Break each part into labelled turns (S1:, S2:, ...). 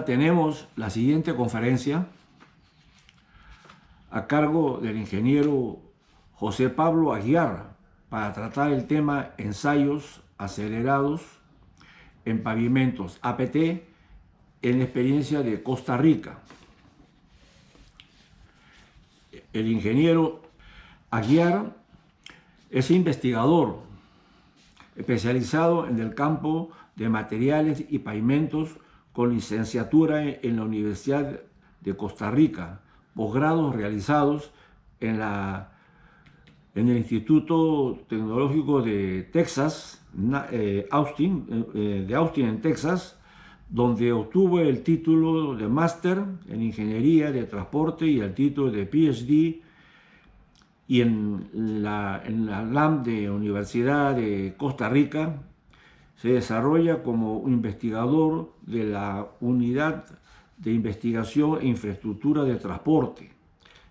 S1: tenemos la siguiente conferencia a cargo del ingeniero José Pablo Aguiar para tratar el tema ensayos acelerados en pavimentos APT en la experiencia de Costa Rica. El ingeniero Aguiar es investigador especializado en el campo de materiales y pavimentos con licenciatura en la Universidad de Costa Rica, posgrados realizados en el Instituto Tecnológico de Texas, Austin en Texas, donde obtuvo el título de máster en Ingeniería de Transporte y el título de PhD, y en la LAM de Universidad de Costa Rica se desarrolla como investigador de la Unidad de Investigación e Infraestructura de Transporte,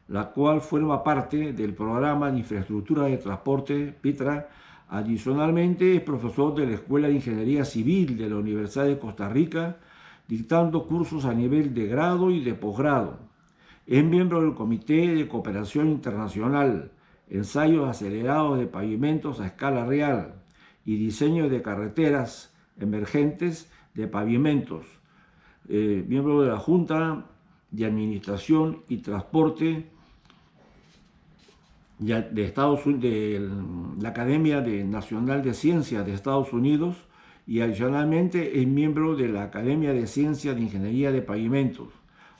S1: la cual forma parte del Programa de Infraestructura de Transporte, PITRA. Adicionalmente, es profesor de la Escuela de Ingeniería Civil de la Universidad de Costa Rica, dictando cursos a nivel de grado y de posgrado. Es miembro del Comité de Cooperación Internacional, Ensayos Acelerados de Pavimentos a Escala Real y Diseño de Carreteras Emergentes de Pavimentos. Miembro de la Junta de Administración y Transporte de Estados Unidos, de la Academia Nacional de Ciencias de Estados Unidos, y adicionalmente es miembro de la Academia de Ciencias de Ingeniería de Pavimentos.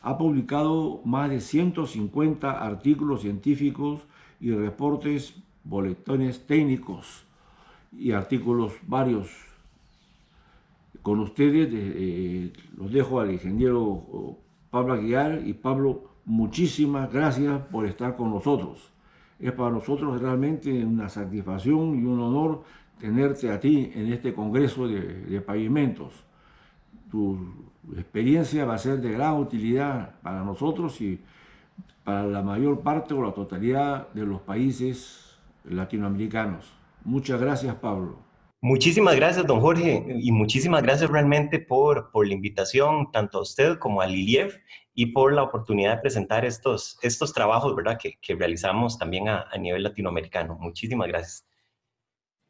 S1: Ha publicado más de 150 artículos científicos y reportes, boletines técnicos y artículos varios. Con ustedes los dejo al ingeniero Pablo Aguiar. Y Pablo, muchísimas gracias por estar con nosotros. Es para nosotros realmente una satisfacción y un honor tenerte a ti en este Congreso de Pavimentos. Tu experiencia va a ser de gran utilidad para nosotros y para la mayor parte o la totalidad de los países latinoamericanos. Muchas gracias, Pablo.
S2: Muchísimas gracias, don Jorge, y muchísimas gracias realmente por la invitación, tanto a usted como a Liliev, y por la oportunidad de presentar estos trabajos, ¿verdad?, que realizamos también a nivel latinoamericano. Muchísimas gracias.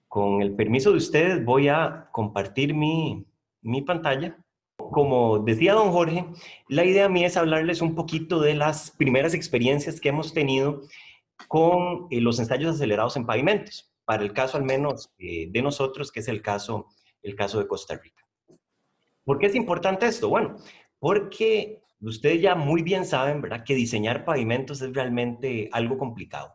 S2: Con el permiso de ustedes, voy a compartir mi pantalla. Como decía don Jorge, la idea mía es hablarles un poquito de las primeras experiencias que hemos tenido con los ensayos acelerados en pavimentos, para el caso al menos de nosotros, que es el caso de Costa Rica. ¿Por qué es importante esto? Bueno, porque ustedes ya muy bien saben, ¿verdad?, que diseñar pavimentos es realmente algo complicado.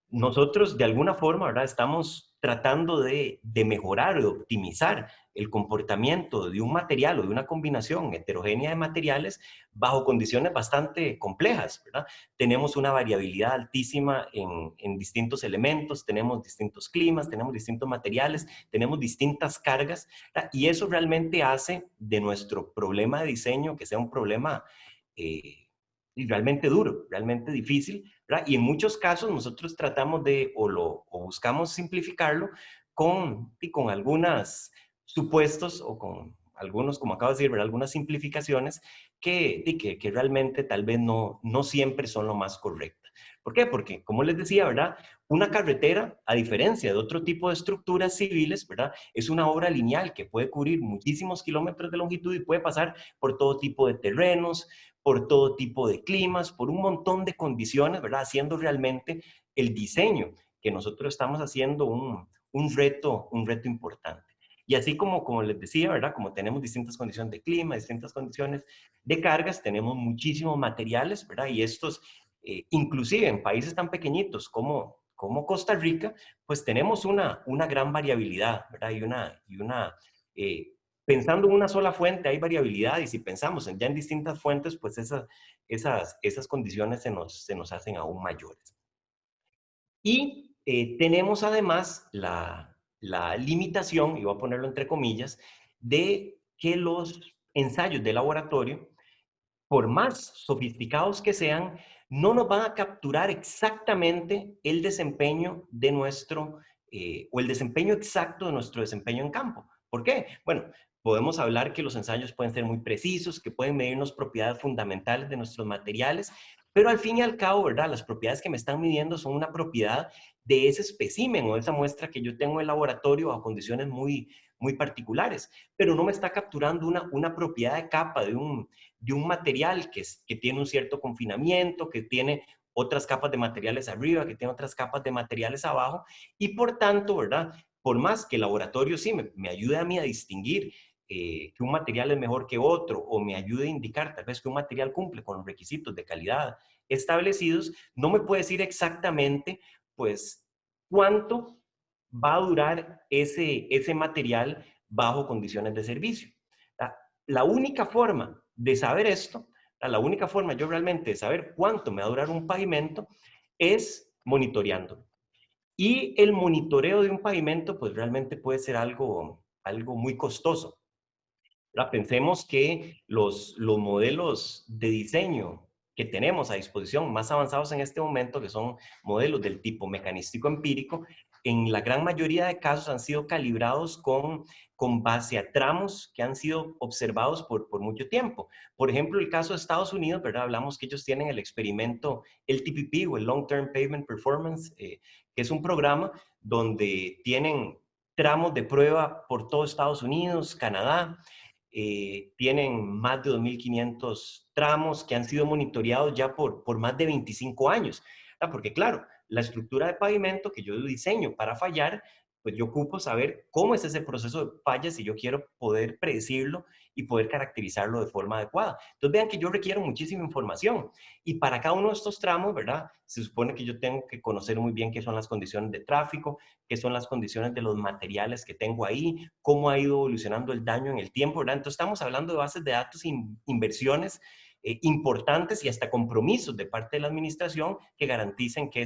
S2: Nosotros, de alguna forma, ¿verdad?, estamos tratando de mejorar o de optimizar el comportamiento de un material o de una combinación heterogénea de materiales bajo condiciones bastante complejas, ¿verdad? Tenemos una variabilidad altísima en distintos elementos, tenemos distintos climas, tenemos distintos materiales, tenemos distintas cargas, ¿verdad? Y eso realmente hace de nuestro problema de diseño que sea un problema realmente duro, realmente difícil, ¿verdad? Y en muchos casos nosotros tratamos o buscamos simplificarlo con algunos supuestos o con algunos, como acabo de decir, ¿verdad?, algunas simplificaciones que realmente tal vez no siempre son lo más correctas. ¿Por qué? Porque, como les decía, ¿verdad?, una carretera, a diferencia de otro tipo de estructuras civiles, ¿verdad?, es una obra lineal que puede cubrir muchísimos kilómetros de longitud y puede pasar por todo tipo de terrenos, por todo tipo de climas, por un montón de condiciones, ¿verdad?, haciendo realmente el diseño que nosotros estamos haciendo un reto importante. Y así como les decía, ¿verdad?, como tenemos distintas condiciones de clima, distintas condiciones de cargas, tenemos muchísimos materiales, ¿verdad? Y estos, inclusive en países tan pequeñitos como Costa Rica, pues tenemos una gran variabilidad, ¿verdad? Pensando en una sola fuente hay variabilidad, y si pensamos ya en distintas fuentes, pues esas condiciones se nos hacen aún mayores. Y tenemos además la limitación, y voy a ponerlo entre comillas, de que los ensayos de laboratorio, por más sofisticados que sean, no nos van a capturar exactamente el desempeño o el desempeño exacto de nuestro desempeño en campo. ¿Por qué? Bueno, podemos hablar que los ensayos pueden ser muy precisos, que pueden medirnos propiedades fundamentales de nuestros materiales, pero al fin y al cabo, ¿verdad? Las propiedades que me están midiendo son una propiedad de ese espécimen o de esa muestra que yo tengo en el laboratorio a condiciones muy particulares, pero no me está capturando una propiedad de capa de un material que tiene un cierto confinamiento, que tiene otras capas de materiales arriba, que tiene otras capas de materiales abajo, y por tanto, ¿verdad? Por más que el laboratorio sí me ayude a mí a distinguir que un material es mejor que otro o me ayude a indicar tal vez que un material cumple con los requisitos de calidad establecidos, no me puede decir exactamente, pues, cuánto va a durar ese material bajo condiciones de servicio. La única forma de saber esto, la única forma yo realmente de saber cuánto me va a durar un pavimento es monitoreando. Y el monitoreo de un pavimento, pues realmente puede ser algo muy costoso. Pensemos que los modelos de diseño que tenemos a disposición más avanzados en este momento, que son modelos del tipo mecanístico empírico, en la gran mayoría de casos han sido calibrados con base a tramos que han sido observados por mucho tiempo. Por ejemplo, el caso de Estados Unidos, ¿verdad? Hablamos que ellos tienen el experimento LTPP o el Long Term Pavement Performance, que es un programa donde tienen tramos de prueba por todo Estados Unidos, Canadá, tienen más de 2.500 tramos que han sido monitoreados ya por más de 25 años. Porque claro, la estructura de pavimento que yo diseño para fallar, pues yo ocupo saber cómo es ese proceso de falla si yo quiero poder predecirlo y poder caracterizarlo de forma adecuada. Entonces vean que yo requiero muchísima información y para cada uno de estos tramos, ¿verdad? Se supone que yo tengo que conocer muy bien qué son las condiciones de tráfico, qué son las condiciones de los materiales que tengo ahí, cómo ha ido evolucionando el daño en el tiempo, ¿verdad? Entonces estamos hablando de bases de datos, inversiones importantes y hasta compromisos de parte de la administración que garanticen que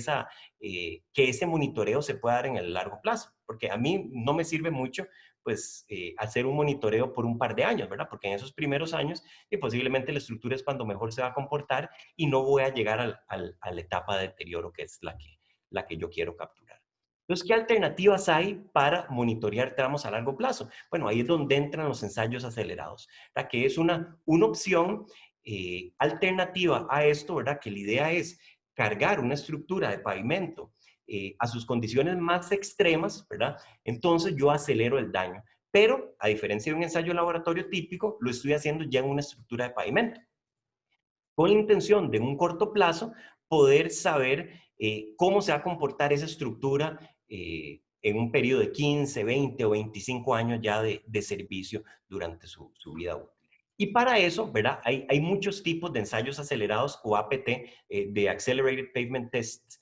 S2: ese monitoreo se pueda dar en el largo plazo, porque a mí no me sirve mucho pues hacer un monitoreo por un par de años, ¿verdad? Porque en esos primeros años y posiblemente la estructura es cuando mejor se va a comportar y no voy a llegar a la etapa de deterioro que es la que yo quiero capturar. Entonces, ¿qué alternativas hay para monitorear tramos a largo plazo? Bueno, ahí es donde entran los ensayos acelerados, ¿verdad? Que es una opción alternativa a esto, ¿verdad? Que la idea es cargar una estructura de pavimento a sus condiciones más extremas, ¿verdad? Entonces yo acelero el daño. Pero, a diferencia de un ensayo laboratorio típico, lo estoy haciendo ya en una estructura de pavimento, con la intención de en un corto plazo poder saber cómo se va a comportar esa estructura en un periodo de 15, 20 o 25 años ya de servicio durante su vida útil. Y para eso, ¿verdad? Hay muchos tipos de ensayos acelerados o APT, de Accelerated Pavement Tests,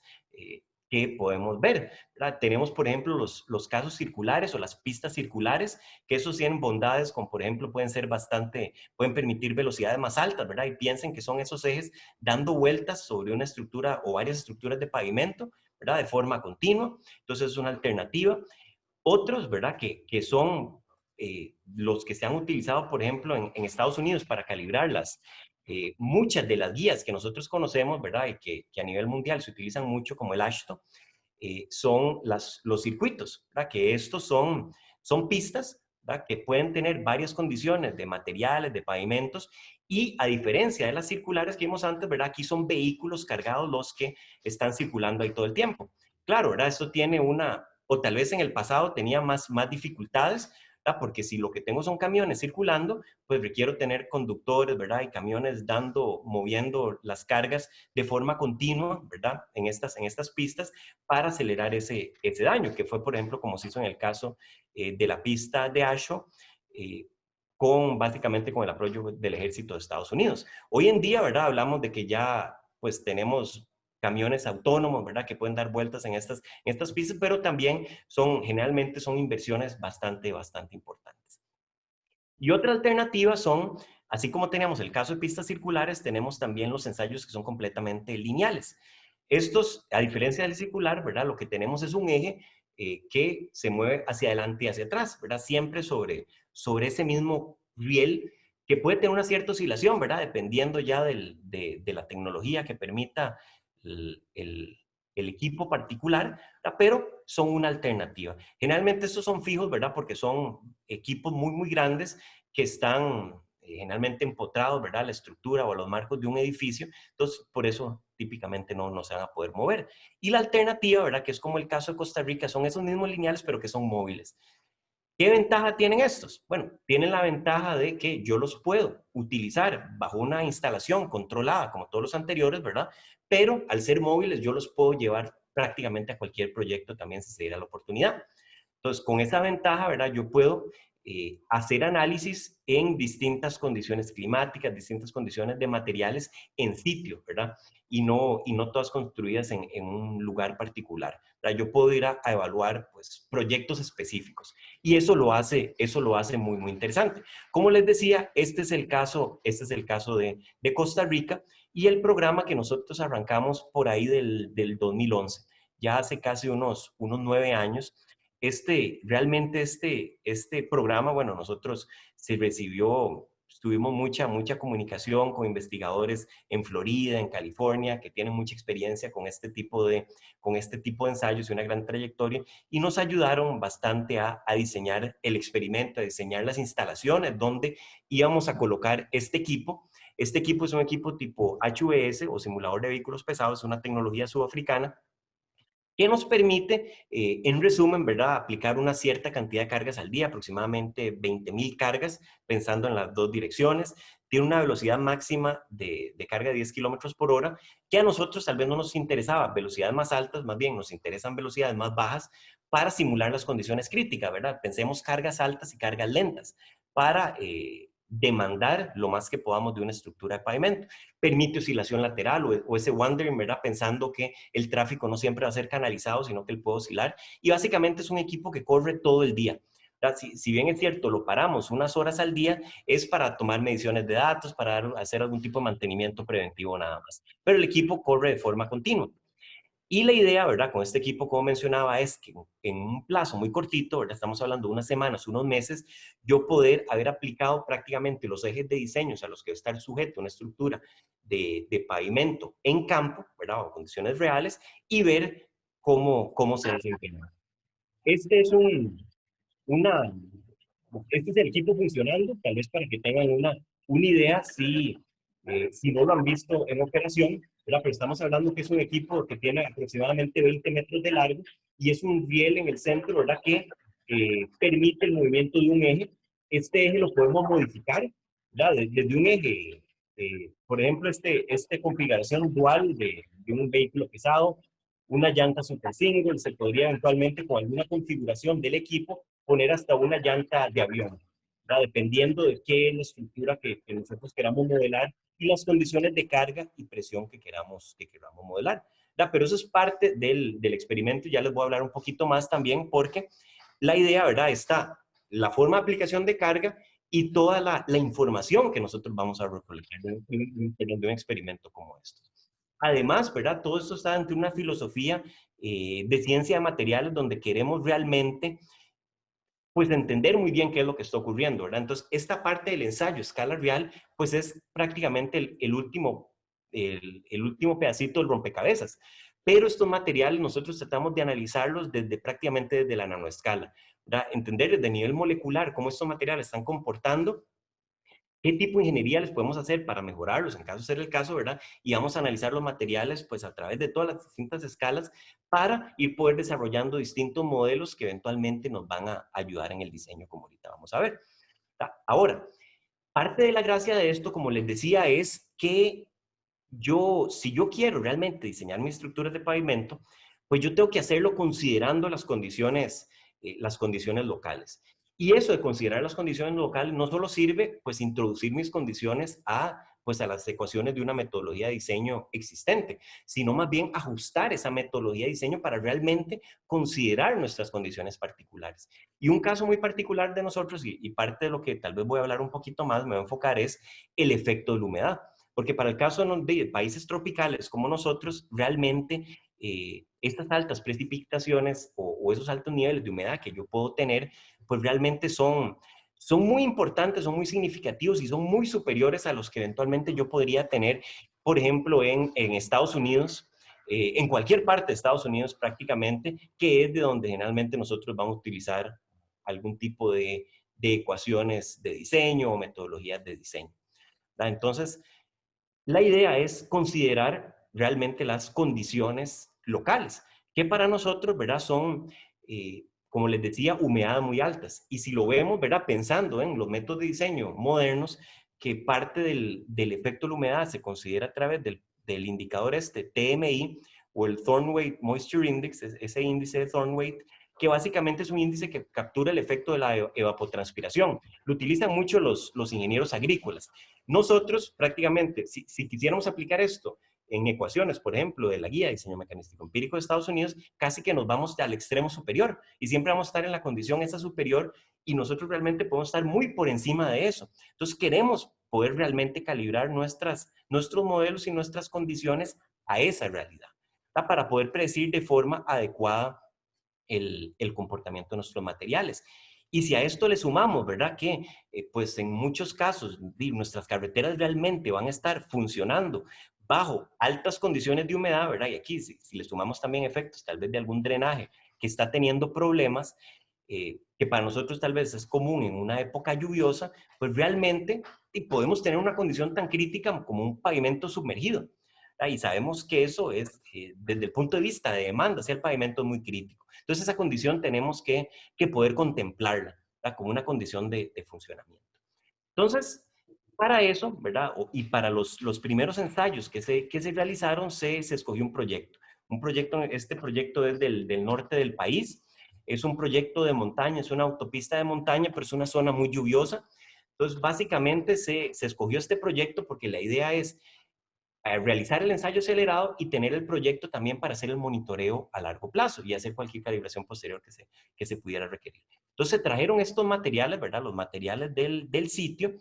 S2: que podemos ver, ¿verdad? Tenemos, por ejemplo, los casos circulares o las pistas circulares, que esos tienen bondades, como por ejemplo pueden permitir velocidades más altas, ¿verdad? Y piensen que son esos ejes dando vueltas sobre una estructura o varias estructuras de pavimento, ¿verdad? De forma continua. Entonces es una alternativa. Otros, ¿verdad? Que son los que se han utilizado, por ejemplo, en Estados Unidos para calibrarlas. Muchas de las guías que nosotros conocemos, ¿verdad? Y que a nivel mundial se utilizan mucho, como el AASHTO, son los circuitos, ¿verdad? Que estos son pistas, ¿verdad? Que pueden tener varias condiciones de materiales, de pavimentos, y a diferencia de las circulares que vimos antes, ¿verdad? Aquí son vehículos cargados los que están circulando ahí todo el tiempo. Claro, ¿verdad? Esto tiene o tal vez en el pasado tenía más dificultades, ¿verdad? Porque si lo que tengo son camiones circulando, pues requiero tener conductores, ¿verdad? Y camiones moviendo las cargas de forma continua, ¿verdad? En estas pistas para acelerar ese daño, que fue, por ejemplo, como se hizo en el caso de la pista de Asho, básicamente con el apoyo del ejército de Estados Unidos. Hoy en día, ¿verdad? Hablamos de que ya pues tenemos camiones autónomos, ¿verdad? Que pueden dar vueltas en estas pistas, pero también generalmente son inversiones bastante importantes. Y otra alternativa son, así como teníamos el caso de pistas circulares, tenemos también los ensayos que son completamente lineales. Estos, a diferencia del circular, ¿verdad? Lo que tenemos es un eje que se mueve hacia adelante y hacia atrás, ¿verdad? Siempre sobre ese mismo riel, que puede tener una cierta oscilación, ¿verdad? Dependiendo ya de la tecnología que permita el el equipo particular, ¿verdad? Pero son una alternativa. Generalmente estos son fijos, ¿verdad? Porque son equipos muy, muy grandes que están generalmente empotrados, ¿verdad? A la estructura o a los marcos de un edificio. Entonces, por eso típicamente no se van a poder mover. Y la alternativa, ¿verdad? Que es como el caso de Costa Rica, son esos mismos lineales, pero que son móviles. ¿Qué ventaja tienen estos? Bueno, tienen la ventaja de que yo los puedo utilizar bajo una instalación controlada, como todos los anteriores, ¿verdad? Pero al ser móviles, yo los puedo llevar prácticamente a cualquier proyecto también si se diera la oportunidad. Entonces, con esa ventaja, ¿verdad? Yo puedo hacer análisis en distintas condiciones climáticas, distintas condiciones de materiales en sitio, ¿verdad? Y no todas construidas en un lugar particular, ¿verdad? Yo puedo ir a evaluar, pues, proyectos específicos. Y eso lo hace muy, muy interesante. Como les decía, este es el caso de Costa Rica y el programa que nosotros arrancamos por ahí del 2011, ya hace casi unos 9 años. Realmente este programa, bueno, nosotros se recibió, tuvimos mucha comunicación con investigadores en Florida, en California, que tienen mucha experiencia con este tipo de ensayos y una gran trayectoria, y nos ayudaron bastante a diseñar el experimento, a diseñar las instalaciones donde íbamos a colocar este equipo. Este equipo es un equipo tipo HVS o simulador de vehículos pesados, es una tecnología sudafricana que nos permite, en resumen, ¿verdad?, aplicar una cierta cantidad de cargas al día, aproximadamente 20,000 cargas, pensando en las dos direcciones. Tiene una velocidad máxima de carga de 10 kilómetros por hora, que a nosotros tal vez no nos interesaba velocidades más altas, más bien nos interesan velocidades más bajas para simular las condiciones críticas, ¿verdad? Pensemos cargas altas y cargas lentas para demandar lo más que podamos de una estructura de pavimento. Permite oscilación lateral o ese wandering, ¿verdad? Pensando que el tráfico no siempre va a ser canalizado, sino que él puede oscilar. Y básicamente es un equipo que corre todo el día. Si bien es cierto, lo paramos unas horas al día, es para tomar mediciones de datos, para hacer algún tipo de mantenimiento preventivo nada más. Pero el equipo corre de forma continua. Y la idea, ¿verdad? Con este equipo, como mencionaba, es que en un plazo muy cortito, ¿verdad? Estamos hablando de unas semanas, unos meses, yo poder haber aplicado prácticamente los ejes de diseño a los que debe estar sujeto una estructura de pavimento en campo, ¿verdad? O condiciones reales, y ver cómo se desempeña. Este es una, este es el equipo funcionando, tal vez para que tengan una idea si no lo han visto en operación, ¿verdad? Pero estamos hablando que es un equipo que tiene aproximadamente 20 metros de largo y es un riel en el centro, ¿verdad? Que permite el movimiento de un eje. Este eje lo podemos modificar, ¿verdad? Desde un eje, por ejemplo, esta configuración dual de un vehículo pesado, una llanta super single, se podría eventualmente con alguna configuración del equipo poner hasta una llanta de avión, ¿verdad? Dependiendo de qué es la estructura que nosotros queramos modelar y las condiciones de carga y presión que queramos modelar, ¿verdad? Pero eso es parte del experimento y ya les voy a hablar un poquito más también porque la idea, ¿verdad? Está la forma de aplicación de carga y toda la información que nosotros vamos a recolectar de un experimento como este. Además, ¿verdad? Todo esto está ante una filosofía de ciencia de materiales donde queremos realmente pues entender muy bien qué es lo que está ocurriendo, ¿verdad? Entonces, esta parte del ensayo a escala real, pues es prácticamente el último pedacito del rompecabezas. Pero estos materiales nosotros tratamos de analizarlos prácticamente desde la nanoescala, ¿verdad? Entender desde nivel molecular cómo estos materiales están comportando, qué tipo de ingeniería les podemos hacer para mejorarlos, en caso de ser el caso, ¿verdad? Y vamos a analizar los materiales, pues, a través de todas las distintas escalas para ir poder desarrollando distintos modelos que eventualmente nos van a ayudar en el diseño, como ahorita vamos a ver. Ahora, parte de la gracia de esto, como les decía, es que si yo quiero realmente diseñar mis estructuras de pavimento, pues yo tengo que hacerlo considerando las condiciones locales. Y eso de considerar las condiciones locales no solo sirve, pues, introducir mis condiciones pues, a las ecuaciones de una metodología de diseño existente, sino más bien ajustar esa metodología de diseño para realmente considerar nuestras condiciones particulares. Y un caso muy particular de nosotros, y parte de lo que tal vez voy a hablar un poquito más, me voy a enfocar, es el efecto de la humedad. Porque para el caso de países tropicales como nosotros, realmente estas altas precipitaciones o esos altos niveles de humedad que yo puedo tener, pues realmente son muy importantes, son muy significativos y son muy superiores a los que eventualmente yo podría tener, por ejemplo, en Estados Unidos, en cualquier parte de Estados Unidos prácticamente, que es de donde generalmente nosotros vamos a utilizar algún tipo de ecuaciones de diseño o metodologías de diseño, ¿verdad? Entonces, la idea es considerar realmente las condiciones locales, que para nosotros, ¿verdad? Son, como les decía, humedades muy altas. Y si lo vemos, ¿verdad? Pensando en los métodos de diseño modernos, que parte del efecto de la humedad se considera a través del indicador este TMI o el Thornweight Moisture Index, ese índice de Thornweight, que básicamente es un índice que captura el efecto de la evapotranspiración. Lo utilizan mucho los ingenieros agrícolas. Nosotros prácticamente, si quisiéramos aplicar esto en ecuaciones, por ejemplo, de la guía de diseño mecanístico empírico de Estados Unidos, casi que nos vamos al extremo superior y siempre vamos a estar en la condición esa superior y nosotros realmente podemos estar muy por encima de eso. Entonces queremos poder realmente calibrar nuestros modelos y nuestras condiciones a esa realidad, ¿verdad? Para poder predecir de forma adecuada el comportamiento de nuestros materiales. Y si a esto le sumamos, ¿verdad? Que pues en muchos casos nuestras carreteras realmente van a estar funcionando bajo altas condiciones de humedad, ¿verdad? Y aquí si le sumamos también efectos tal vez de algún drenaje que está teniendo problemas, que para nosotros tal vez es común en una época lluviosa, pues realmente podemos tener una condición tan crítica como un pavimento sumergido. Y sabemos que eso es, desde el punto de vista de demanda hacia el pavimento, es muy crítico. Entonces, esa condición tenemos que poder contemplarla, ¿verdad? Como una condición de funcionamiento. Entonces, para eso, ¿verdad? Y para los primeros ensayos que se realizaron, se escogió un proyecto. Este proyecto es del norte del país. Es un proyecto de montaña, es una autopista de montaña, pero es una zona muy lluviosa. Entonces, básicamente se escogió este proyecto porque la idea es realizar el ensayo acelerado y tener el proyecto también para hacer el monitoreo a largo plazo y hacer cualquier calibración posterior que se pudiera requerir. Entonces se trajeron estos materiales, ¿verdad? Los materiales del sitio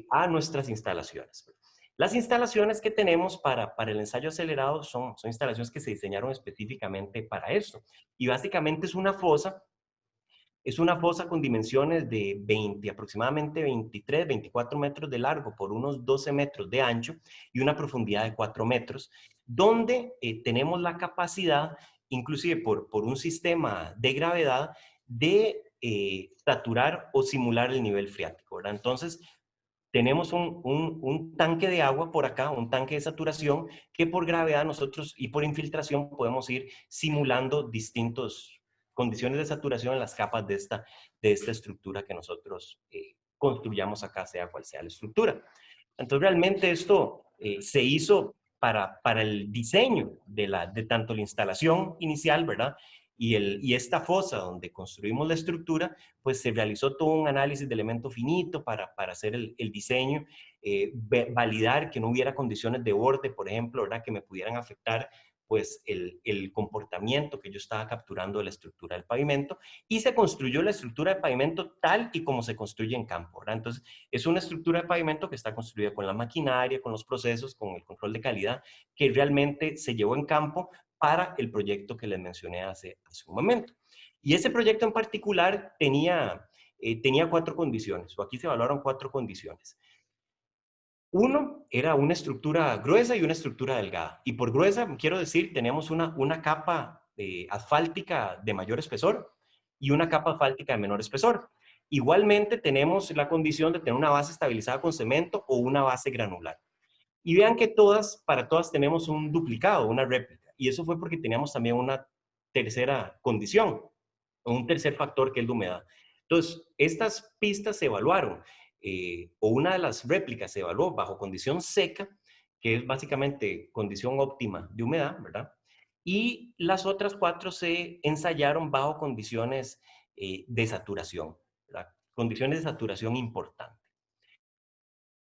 S2: a nuestras instalaciones. Las instalaciones que tenemos para el ensayo acelerado son instalaciones que se diseñaron específicamente para eso. Y básicamente es una fosa con dimensiones de aproximadamente 23, 24 metros de largo por unos 12 metros de ancho y una profundidad de 4 metros, donde tenemos la capacidad, inclusive por un sistema de gravedad, de saturar o simular el nivel freático, ¿verdad? Entonces, tenemos un tanque de agua por acá, un tanque de saturación, que por gravedad nosotros y por infiltración podemos ir simulando distintas condiciones de saturación en las capas de esta estructura que nosotros construyamos acá, sea cual sea la estructura. Entonces, realmente esto se hizo para el diseño de tanto la instalación inicial, ¿verdad? Y esta fosa donde construimos la estructura, pues se realizó todo un análisis de elemento finito para hacer el diseño, validar que no hubiera condiciones de borde, por ejemplo, ¿verdad? Que me pudieran afectar pues el comportamiento que yo estaba capturando de la estructura del pavimento, y se construyó la estructura de pavimento tal y como se construye en campo, ¿verdad? Entonces, es una estructura de pavimento que está construida con la maquinaria, con los procesos, con el control de calidad, que realmente se llevó en campo para el proyecto que les mencioné hace un momento. Y ese proyecto en particular tenía 4 condiciones, o aquí se evaluaron 4 condiciones. Uno, era una estructura gruesa y una estructura delgada. Y por gruesa, quiero decir, teníamos una capa asfáltica de mayor espesor y una capa asfáltica de menor espesor. Igualmente, tenemos la condición de tener una base estabilizada con cemento o una base granular. Y vean que para todas tenemos un duplicado, una réplica. Y eso fue porque teníamos también una tercera condición, un tercer factor que es la humedad. Entonces, estas pistas se evaluaron, o una de las réplicas se evaluó bajo condición seca, que es básicamente condición óptima de humedad, ¿verdad? Y las otras 4 se ensayaron bajo condiciones de saturación, ¿verdad? Condiciones de saturación importantes.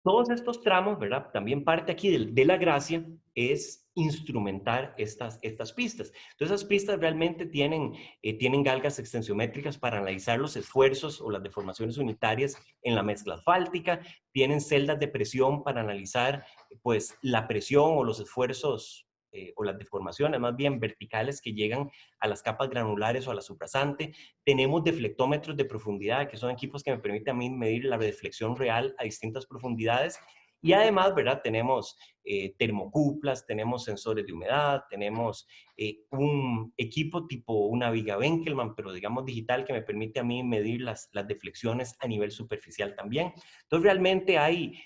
S2: Todos estos tramos, ¿verdad? También parte aquí de la gracia es instrumentar estas pistas. Entonces, esas pistas realmente tienen galgas extensiométricas para analizar los esfuerzos o las deformaciones unitarias en la mezcla asfáltica, tienen celdas de presión para analizar, pues, la presión o los esfuerzos o las deformaciones más bien verticales que llegan a las capas granulares o a la subrasante. Tenemos deflectómetros de profundidad, que son equipos que me permiten a mí medir la deflexión real a distintas profundidades. Y además, ¿verdad? Tenemos termocuplas, tenemos sensores de humedad, tenemos un equipo tipo una viga Benkelman, pero digamos digital, que me permite a mí medir las deflexiones a nivel superficial también. Entonces, realmente hay,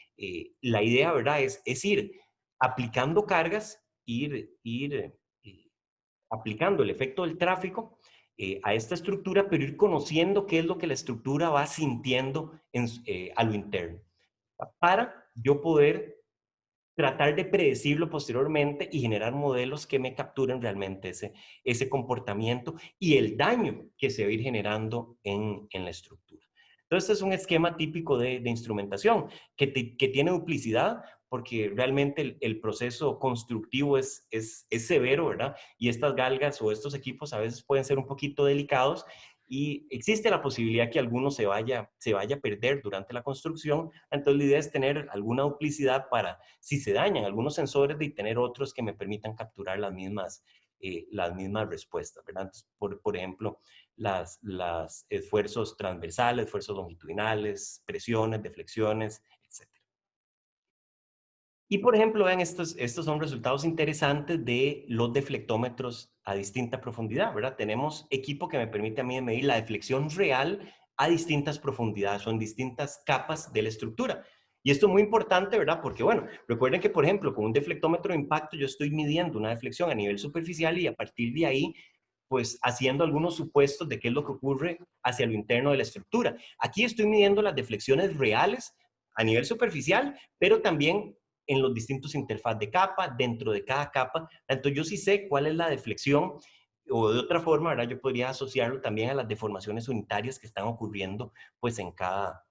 S2: la idea, ¿verdad? Es ir aplicando cargas, ir aplicando el efecto del tráfico a esta estructura, pero ir conociendo qué es lo que la estructura va sintiendo a lo interno, para yo poder tratar de predecirlo posteriormente y generar modelos que me capturen realmente ese comportamiento y el daño que se va a ir generando en la estructura. Entonces, este es un esquema típico de instrumentación que tiene duplicidad, porque realmente el proceso constructivo es severo, ¿verdad? Y estas galgas o estos equipos a veces pueden ser un poquito delicados y existe la posibilidad que alguno se vaya a perder durante la construcción. Entonces, la idea es tener alguna duplicidad para, si se dañan algunos sensores, de tener otros que me permitan capturar las mismas respuestas, ¿verdad? Entonces, por ejemplo, las esfuerzos transversales, esfuerzos longitudinales, presiones, deflexiones, etc. Y por ejemplo, vean, estos son resultados interesantes de los deflectómetros a distinta profundidad, ¿verdad? Tenemos equipo que me permite a mí medir la deflexión real a distintas profundidades o en distintas capas de la estructura. Y esto es muy importante, ¿verdad? Porque, bueno, recuerden que, por ejemplo, con un deflectómetro de impacto yo estoy midiendo una deflexión a nivel superficial y a partir de ahí, pues, haciendo algunos supuestos de qué es lo que ocurre hacia lo interno de la estructura. Aquí estoy midiendo las deflexiones reales a nivel superficial, pero también en los distintos interfaz de capa, dentro de cada capa. Entonces, yo sí sé cuál es la deflexión, o de otra forma, ¿verdad? Yo podría asociarlo también a las deformaciones unitarias que están ocurriendo, pues, en cada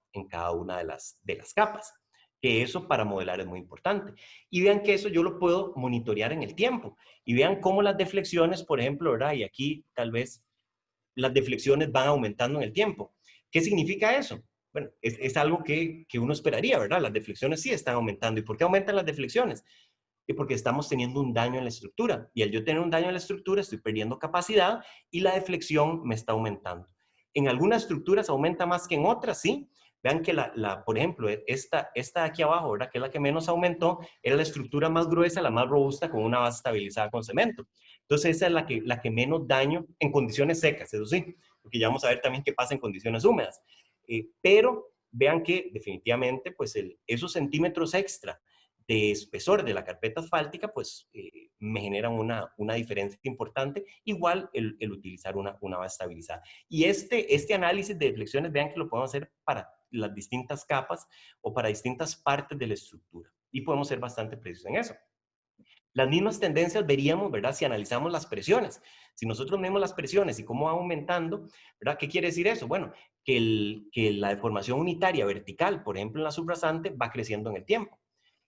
S2: una de las capas. Que eso para modelar es muy importante. Y vean que eso yo lo puedo monitorear en el tiempo. Y vean cómo las deflexiones, por ejemplo, ¿verdad? Y aquí tal vez las deflexiones van aumentando en el tiempo. ¿Qué significa eso? Bueno, es algo que uno esperaría, ¿verdad? Las deflexiones sí están aumentando. ¿Y por qué aumentan las deflexiones? Y porque estamos teniendo un daño en la estructura. Y al yo tener un daño en la estructura, estoy perdiendo capacidad y la deflexión me está aumentando. En algunas estructuras aumenta más que en otras, sí. Vean que, por ejemplo, esta de aquí abajo, ¿verdad? Que es la que menos aumentó, era la estructura más gruesa, la más robusta, con una base estabilizada con cemento. Entonces, esa es la que menos daño en condiciones secas, eso sí, porque ya vamos a ver también qué pasa en condiciones húmedas. Pero vean que definitivamente, pues, esos centímetros extra de espesor de la carpeta asfáltica, pues me generan una diferencia importante. Igual el utilizar una base estabilizada. Y este análisis de deflexiones, vean que lo podemos hacer para las distintas capas o para distintas partes de la estructura. Y podemos ser bastante precisos en eso. Las mismas tendencias veríamos, ¿verdad? Si analizamos las presiones. Si nosotros vemos las presiones y cómo va aumentando, ¿verdad? ¿Qué quiere decir eso? Bueno, que la deformación unitaria vertical, por ejemplo, en la subrasante, va creciendo en el tiempo.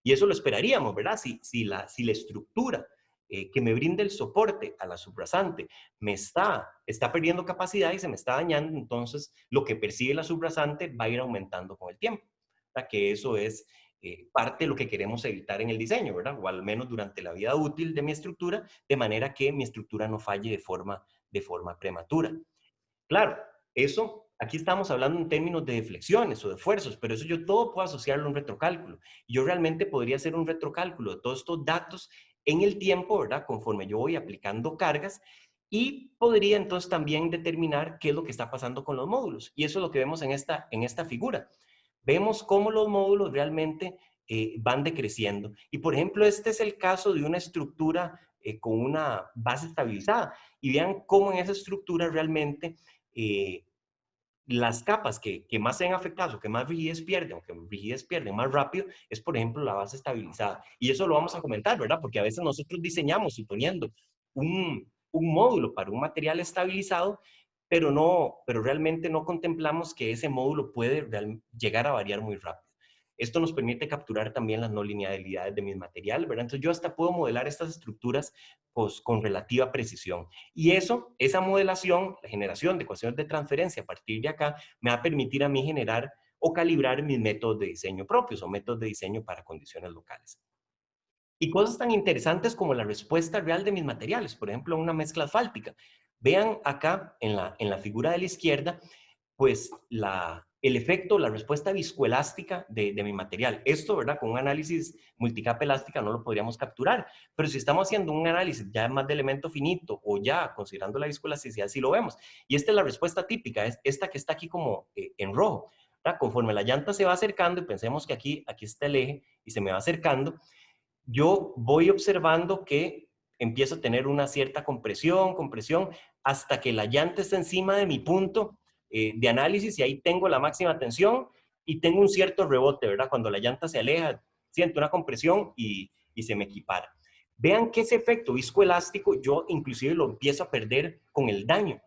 S2: Y eso lo esperaríamos, ¿verdad? Si la estructura que me brinda el soporte a la subrasante me está perdiendo capacidad y se me está dañando, entonces lo que percibe la subrasante va a ir aumentando con el tiempo. ¿Verdad? Que eso es parte de lo que queremos evitar en el diseño, ¿verdad? O al menos durante la vida útil de mi estructura, de manera que mi estructura no falle de forma prematura. Claro, eso, aquí estamos hablando en términos de deflexiones o de esfuerzos, pero eso yo todo puedo asociarlo a un retrocálculo. Yo realmente podría hacer un retrocálculo de todos estos datos en el tiempo, ¿verdad? Conforme yo voy aplicando cargas, y podría entonces también determinar qué es lo que está pasando con los módulos. Y eso es lo que vemos en esta figura. Vemos cómo los módulos realmente van decreciendo. Y por ejemplo, este es el caso de una estructura con una base estabilizada. Y vean cómo en esa estructura realmente las capas que más sean afectadas o que más rigidez pierden, o que rigidez pierden más rápido, es por ejemplo la base estabilizada. Y eso lo vamos a comentar, ¿verdad? Porque a veces nosotros diseñamos, suponiendo un módulo para un material estabilizado, pero realmente no contemplamos que ese módulo puede llegar a variar muy rápido. Esto nos permite capturar también las no linealidades de mi material, ¿verdad? Entonces yo hasta puedo modelar estas estructuras pues, con relativa precisión. Y esa modelación, la generación de ecuaciones de transferencia a partir de acá, me va a permitir a mí generar o calibrar mis métodos de diseño propios o métodos de diseño para condiciones locales. Y cosas tan interesantes como la respuesta real de mis materiales, por ejemplo, una mezcla asfáltica. Vean acá en la figura de la izquierda, pues el efecto, la respuesta viscoelástica de mi material. Esto, ¿verdad? Con un análisis multicapa elástica no lo podríamos capturar, pero si estamos haciendo un análisis ya más de elemento finito o ya considerando la viscoelasticidad, sí lo vemos. Y esta es la respuesta típica, es esta que está aquí como en rojo, ¿verdad? Conforme la llanta se va acercando, y pensemos que aquí está el eje y se me va acercando, yo voy observando que empiezo a tener una cierta compresión, hasta que la llanta está encima de mi punto de análisis y ahí tengo la máxima tensión y tengo un cierto rebote, ¿verdad? Cuando la llanta se aleja, siento una compresión y se me equipara. Vean que ese efecto viscoelástico yo inclusive lo empiezo a perder con el daño.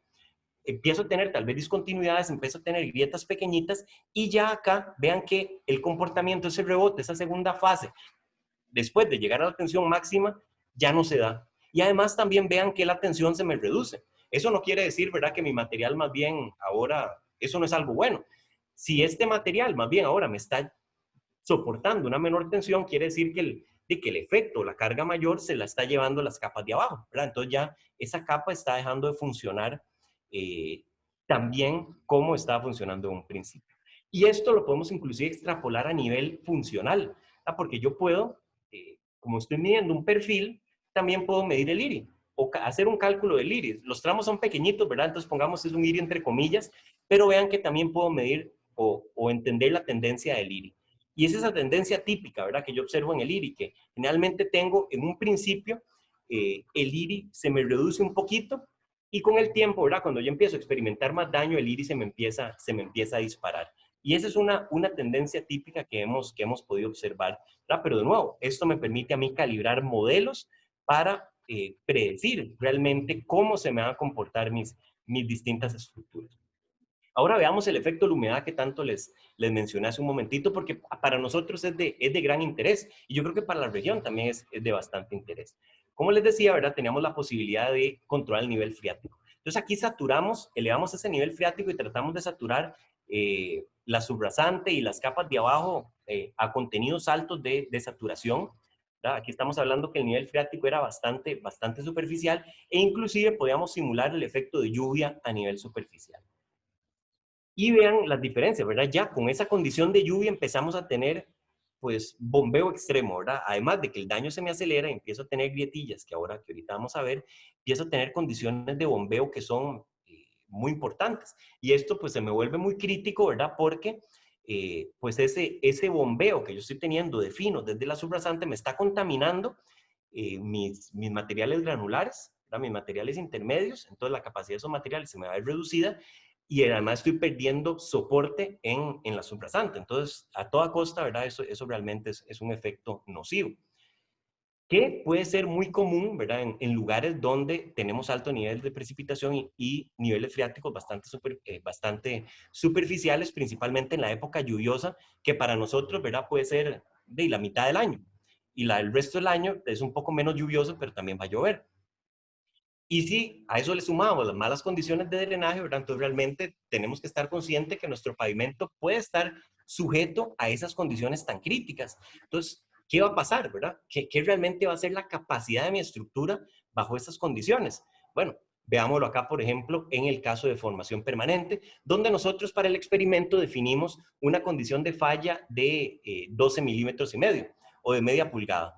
S2: Empiezo a tener tal vez discontinuidades, empiezo a tener grietas pequeñitas y ya acá vean que el comportamiento, ese rebote, esa segunda fase, después de llegar a la tensión máxima, ya no se da. Y además también vean que la tensión se me reduce. Eso no quiere decir, ¿verdad?, que mi material más bien ahora, eso no es algo bueno. Si este material más bien ahora me está soportando una menor tensión, quiere decir que el efecto, la carga mayor, se la está llevando las capas de abajo, ¿verdad? Entonces ya esa capa está dejando de funcionar eh, también como estaba funcionando en un principio. Y esto lo podemos inclusive extrapolar a nivel funcional, ¿verdad? Porque yo puedo, como estoy midiendo un perfil, también puedo medir el IRI o hacer un cálculo del IRI. Los tramos son pequeñitos, ¿verdad? Entonces pongamos es un IRI entre comillas, pero vean que también puedo medir o entender la tendencia del IRI. Y es esa tendencia típica, ¿verdad?, que yo observo en el IRI, que generalmente tengo en un principio, el IRI se me reduce un poquito y con el tiempo, ¿verdad?, cuando yo empiezo a experimentar más daño, el IRI se me empieza a disparar. Y esa es una tendencia típica que hemos podido observar, ¿verdad? Pero de nuevo, esto me permite a mí calibrar modelos para predecir realmente cómo se me van a comportar mis distintas estructuras. Ahora veamos el efecto de la humedad que tanto les mencioné hace un momentito, porque para nosotros es de gran interés y yo creo que para la región también es de bastante interés. Como les decía, ¿verdad?, teníamos la posibilidad de controlar el nivel freático. Entonces aquí saturamos, elevamos ese nivel freático y tratamos de saturar la subrasante y las capas de abajo a contenidos altos de saturación, ¿verdad? Aquí estamos hablando que el nivel freático era bastante superficial e inclusive podíamos simular el efecto de lluvia a nivel superficial. Y vean las diferencias, ¿verdad? Ya con esa condición de lluvia empezamos a tener, pues, bombeo extremo, ¿verdad? Además de que el daño se me acelera y empiezo a tener grietillas, que ahorita vamos a ver, empiezo a tener condiciones de bombeo que son muy importantes. Y esto, pues, se me vuelve muy crítico, ¿verdad? Porque, pues, ese bombeo que yo estoy teniendo de fino desde la subrasante me está contaminando mis materiales granulares, ¿verdad?, mis materiales intermedios, entonces la capacidad de esos materiales se me va a ver reducida y además estoy perdiendo soporte en la subrasante. Entonces, a toda costa, ¿verdad?, eso realmente es un efecto nocivo, que puede ser muy común, ¿verdad?, en lugares donde tenemos alto nivel de precipitación y niveles freáticos bastante superficiales, principalmente en la época lluviosa, que para nosotros, ¿verdad?, puede ser de la mitad del año. Y el resto del año es un poco menos lluvioso, pero también va a llover. Y si a eso le sumamos las malas condiciones de drenaje, ¿verdad?, entonces realmente tenemos que estar conscientes que nuestro pavimento puede estar sujeto a esas condiciones tan críticas. Entonces, ¿qué va a pasar, verdad? ¿Qué realmente va a ser la capacidad de mi estructura bajo estas condiciones? Bueno, veámoslo acá, por ejemplo, en el caso de formación permanente, donde nosotros para el experimento definimos una condición de falla de 12 milímetros y medio o de media pulgada.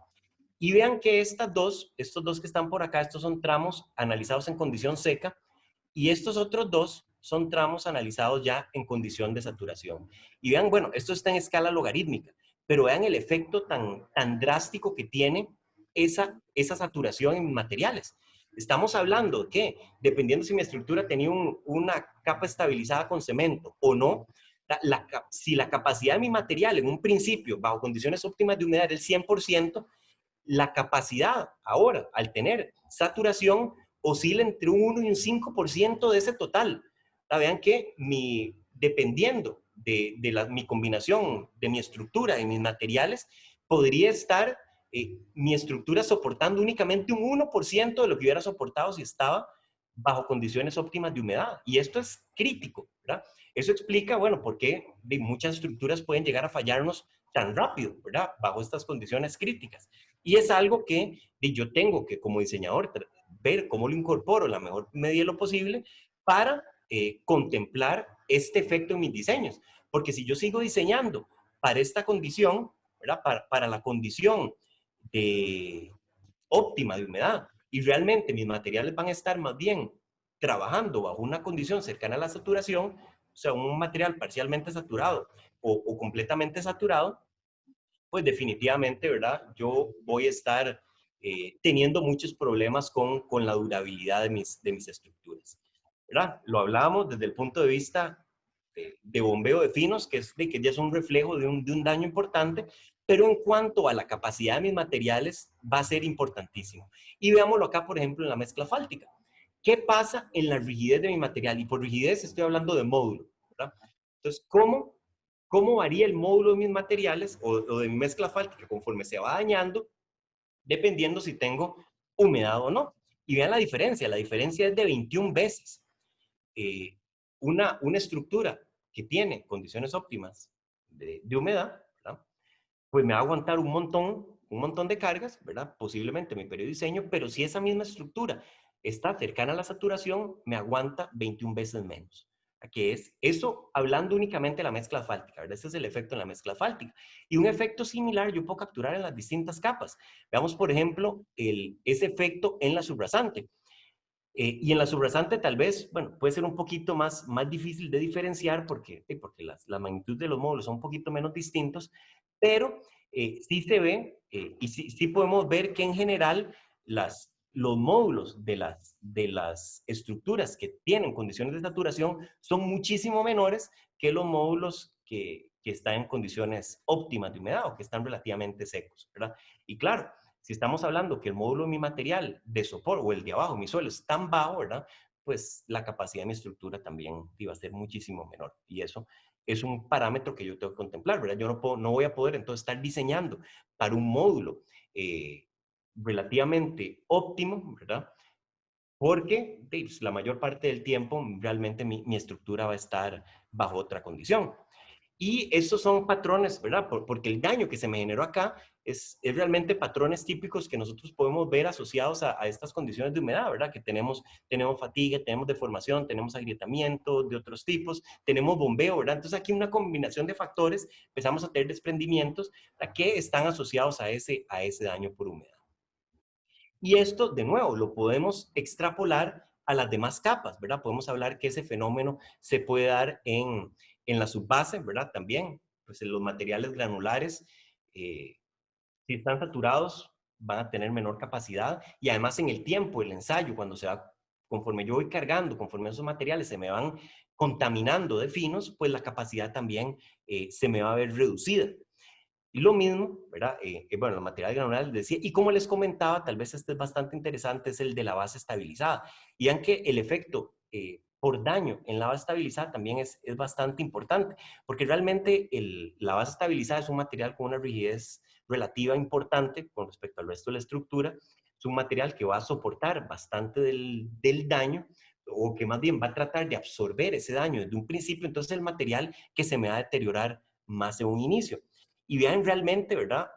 S2: Y vean que estos dos que están por acá, estos son tramos analizados en condición seca y estos otros dos son tramos analizados ya en condición de saturación. Y vean, bueno, esto está en escala logarítmica, pero vean el efecto tan drástico que tiene esa saturación en materiales. Estamos hablando que, dependiendo si mi estructura tenía una capa estabilizada con cemento o no, si la capacidad de mi material en un principio, bajo condiciones óptimas de humedad, era el 100%, la capacidad ahora, al tener saturación, oscila entre un 1 y un 5% de ese total. Vean que dependiendo de mi combinación, de mi estructura, de mis materiales, podría estar mi estructura soportando únicamente un 1% de lo que hubiera soportado si estaba bajo condiciones óptimas de humedad. Y esto es crítico, ¿verdad? Eso explica, bueno, por qué muchas estructuras pueden llegar a fallarnos tan rápido, ¿verdad?, bajo estas condiciones críticas. Y es algo que yo tengo que, como diseñador, ver cómo lo incorporo la mejor medida de lo posible para contemplar este efecto en mis diseños. Porque si yo sigo diseñando para esta condición, ¿verdad? Para la condición de, óptima de humedad, y realmente mis materiales van a estar más bien trabajando bajo una condición cercana a la saturación, o sea, un material parcialmente saturado o completamente saturado, pues definitivamente, ¿verdad? Yo voy a estar teniendo muchos problemas con la durabilidad de mis estructuras, ¿verdad? Lo hablábamos desde el punto de vista de bombeo de finos, que ya es un reflejo de un daño importante, pero en cuanto a la capacidad de mis materiales, va a ser importantísimo. Y veámoslo acá, por ejemplo, en la mezcla fáltica. ¿Qué pasa en la rigidez de mi material? Y por rigidez estoy hablando de módulo, ¿verdad? Entonces, ¿cómo varía el módulo de mis materiales o de mi mezcla fáltica conforme se va dañando, dependiendo si tengo humedad o no? Y vean la diferencia es de 21 veces. Eh, una estructura que tiene condiciones óptimas de humedad, ¿verdad? Pues me va a aguantar un montón de cargas, ¿verdad? Posiblemente mi periodo de diseño, pero si esa misma estructura está cercana a la saturación, me aguanta 21 veces menos. Que es eso hablando únicamente de la mezcla asfáltica, ¿verdad? Ese es el efecto en la mezcla asfáltica. Y un efecto similar yo puedo capturar en las distintas capas. Veamos, por ejemplo, ese efecto en la subrasante. Y en la subrasante tal vez, bueno, puede ser un poquito más difícil de diferenciar porque la magnitud de los módulos son un poquito menos distintos, pero sí se ve y sí podemos ver que en general los módulos de las estructuras que tienen condiciones de saturación son muchísimo menores que los módulos que están en condiciones óptimas de humedad o que están relativamente secos, ¿verdad? Y claro, si estamos hablando que el módulo de mi material de soporte o el de abajo, mi suelo, es tan bajo, ¿verdad? Pues la capacidad de mi estructura también iba a ser muchísimo menor. Y eso es un parámetro que yo tengo que contemplar, ¿verdad? Yo no voy a poder entonces estar diseñando para un módulo relativamente óptimo, ¿verdad? Porque pues, la mayor parte del tiempo realmente mi estructura va a estar bajo otra condición. Y esos son patrones, ¿verdad? Porque el daño que se me generó acá es realmente patrones típicos que nosotros podemos ver asociados a estas condiciones de humedad, ¿verdad? Que tenemos fatiga, tenemos deformación, tenemos agrietamiento de otros tipos, tenemos bombeo, ¿verdad? Entonces aquí una combinación de factores empezamos a tener desprendimientos que están asociados a ese daño por humedad. Y esto, de nuevo, lo podemos extrapolar a las demás capas, ¿verdad? Podemos hablar que ese fenómeno se puede dar en la subbase, ¿verdad? También, pues en los materiales granulares, si están saturados, van a tener menor capacidad y además en el tiempo, el ensayo, cuando se va, conforme yo voy cargando, conforme esos materiales se me van contaminando de finos, pues la capacidad también se me va a ver reducida. Y lo mismo, ¿verdad? Bueno, los materiales granulares decía, y como les comentaba, tal vez este es bastante interesante, es el de la base estabilizada. Y aunque el efecto por daño en la base estabilizada también es bastante importante, porque realmente la base estabilizada es un material con una rigidez relativa importante con respecto al resto de la estructura. Es un material que va a soportar bastante del daño, o que más bien va a tratar de absorber ese daño desde un principio, entonces el material que se me va a deteriorar más en un inicio. Y vean realmente, ¿verdad?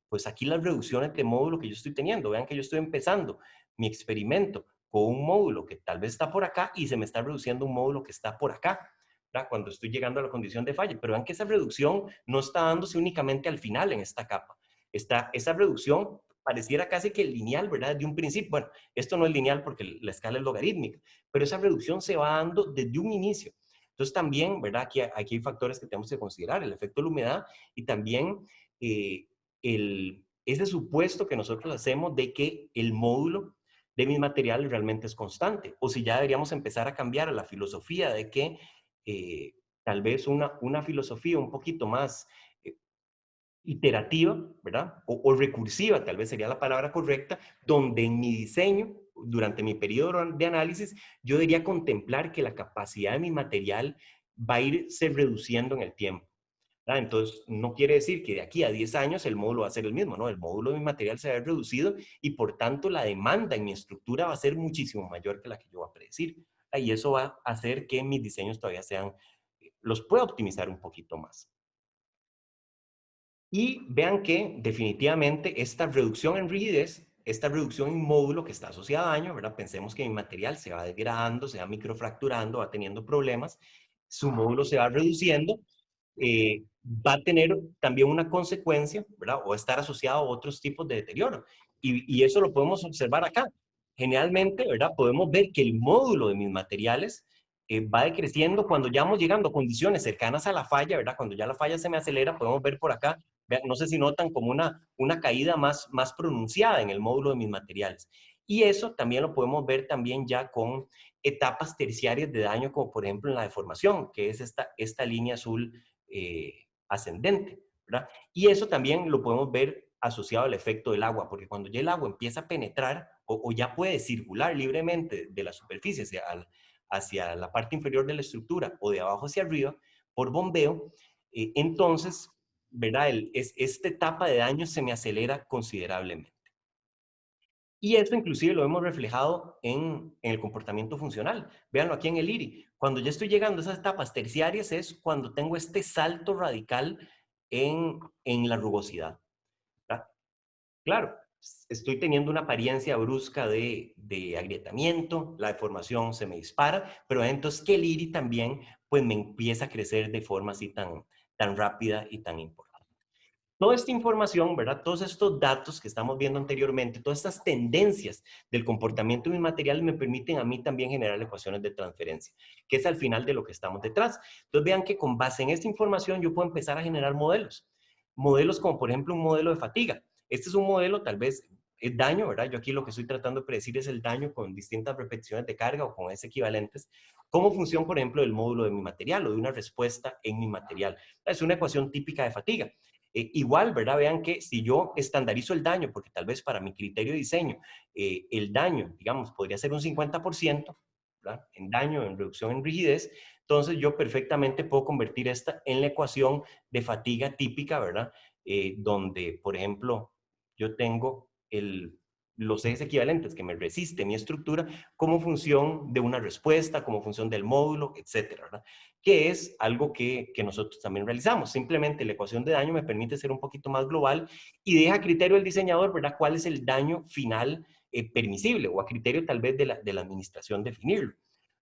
S2: Pues aquí las reducciones de módulo que yo estoy teniendo. Vean que yo estoy empezando mi experimento con un módulo que tal vez está por acá y se me está reduciendo un módulo que está por acá, ¿verdad? Cuando estoy llegando a la condición de falla. Pero vean que esa reducción no está dándose únicamente al final en esta capa. Esa reducción pareciera casi que lineal, ¿verdad? De un principio. Bueno, esto no es lineal porque la escala es logarítmica, pero esa reducción se va dando desde un inicio. Entonces también, ¿verdad? Aquí hay factores que tenemos que considerar, el efecto de la humedad y también ese supuesto que nosotros hacemos de que el módulo de mis materiales realmente es constante, o si ya deberíamos empezar a cambiar a la filosofía de que tal vez una filosofía un poquito más iterativa, ¿verdad? O recursiva, tal vez sería la palabra correcta, donde en mi diseño, durante mi periodo de análisis, yo debería contemplar que la capacidad de mi material va a irse reduciendo en el tiempo. ¿Verdad? Entonces, no quiere decir que de aquí a 10 años el módulo va a ser el mismo, ¿no? El módulo de mi material se va a ver reducido y por tanto la demanda en mi estructura va a ser muchísimo mayor que la que yo voy a predecir. ¿Verdad? Y eso va a hacer que mis diseños todavía los pueda optimizar un poquito más. Y vean que definitivamente esta reducción en rigidez, esta reducción en módulo que está asociada a daño, ¿verdad? Pensemos que mi material se va degradando, se va microfracturando, va teniendo problemas, su módulo se va reduciendo, va a tener también una consecuencia, ¿verdad? O estar asociado a otros tipos de deterioro. Y eso lo podemos observar acá. Generalmente, ¿verdad? Podemos ver que el módulo de mis materiales va decreciendo cuando ya vamos llegando a condiciones cercanas a la falla, ¿verdad? Cuando ya la falla se me acelera, podemos ver por acá, no sé si notan como una caída más pronunciada en el módulo de mis materiales. Y eso también lo podemos ver también ya con etapas terciarias de daño, como por ejemplo en la deformación, que es esta línea azul ascendente, ¿verdad? Y eso también lo podemos ver asociado al efecto del agua, porque cuando ya el agua empieza a penetrar o ya puede circular libremente de la superficie hacia la parte inferior de la estructura o de abajo hacia arriba por bombeo, entonces, ¿verdad? Esta etapa de daño se me acelera considerablemente. Y esto inclusive lo hemos reflejado en el comportamiento funcional. Véanlo aquí en el IRI. Cuando ya estoy llegando a esas etapas terciarias es cuando tengo este salto radical en la rugosidad, ¿verdad? Claro, estoy teniendo una apariencia brusca de agrietamiento, la deformación se me dispara, pero entonces que el IRI también pues me empieza a crecer de forma así tan rápida y tan importante. Toda esta información, ¿verdad? Todos estos datos que estamos viendo anteriormente, todas estas tendencias del comportamiento de mis materiales me permiten a mí también generar ecuaciones de transferencia, que es al final de lo que estamos detrás. Entonces vean que con base en esta información yo puedo empezar a generar modelos. Modelos como por ejemplo un modelo de fatiga. Este es un modelo tal vez es daño, ¿verdad? Yo aquí lo que estoy tratando de predecir es el daño con distintas repeticiones de carga o con S equivalentes, como función, por ejemplo, del módulo de mi material o de una respuesta en mi material. Es una ecuación típica de fatiga. Igual, ¿verdad? Vean que si yo estandarizo el daño, porque tal vez para mi criterio de diseño, el daño, digamos, podría ser un 50%, ¿verdad? En daño, en reducción en rigidez, entonces yo perfectamente puedo convertir esta en la ecuación de fatiga típica, ¿verdad? Donde, por ejemplo, yo tengo los ejes equivalentes que me resiste mi estructura como función de una respuesta, como función del módulo, etcétera, ¿verdad? Que es algo que nosotros también realizamos. Simplemente la ecuación de daño me permite ser un poquito más global y deja a criterio del diseñador, ¿verdad? ¿Cuál es el daño final permisible o a criterio tal vez de la administración definirlo?